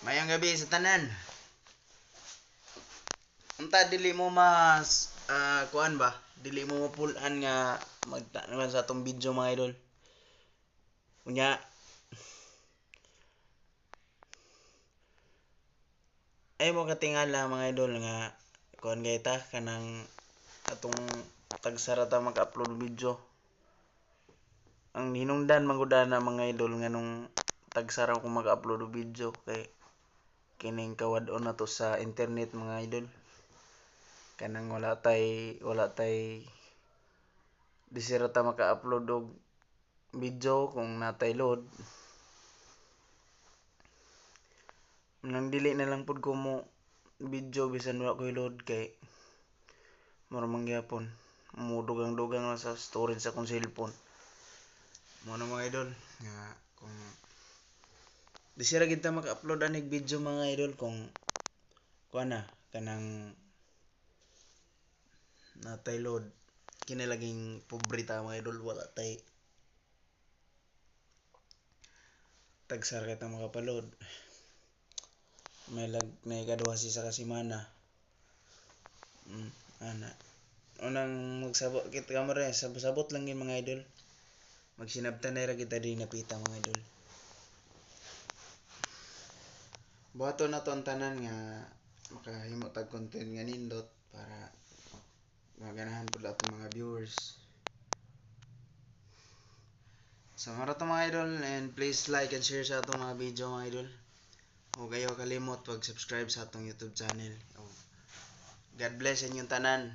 Mayang gabi sa tanan. Unta dili mo mas kuan ba? Dili mo mapulan nga magtanan sa atong video mga idol. Unya, ay mo katingala mga idol nga kuan gayta kanang atong tagsara ta mag-upload video. Ang hinungdan manggudana mga idol nga nung tagsara ko mag-upload video kay kining kawad-on na to sa internet mga idol. Kanang wala tay disira ta maka-upload og video kung natay load. Nang dili na lang pud ko mo video bisan wala ko'y load kay mura mangyapon mudugang-dugang lang sa storage sa akong cellphone. Mo na mga idol nga kung disira gid ta maka-upload anig video mga idol kung kuan na kanang natay load kini laging pobre ta mga idol wala tay tagsara kay ta makapaload. May lag na ikaduha sa kasimana. Ana. Unang magsabot kit kamera sabot lang yun mga idol. Magsinabtan na ra kita din napita mga idol. Buhaton na to ang tanan nga makahimo tag content nga nindot para maganahan pud atong mga viewers. So mara to mga idol, and please like and share sa atong mga video mga idol. Huwag kayo kalimot pag-subscribe sa atong YouTube channel. God bless inyong tanan.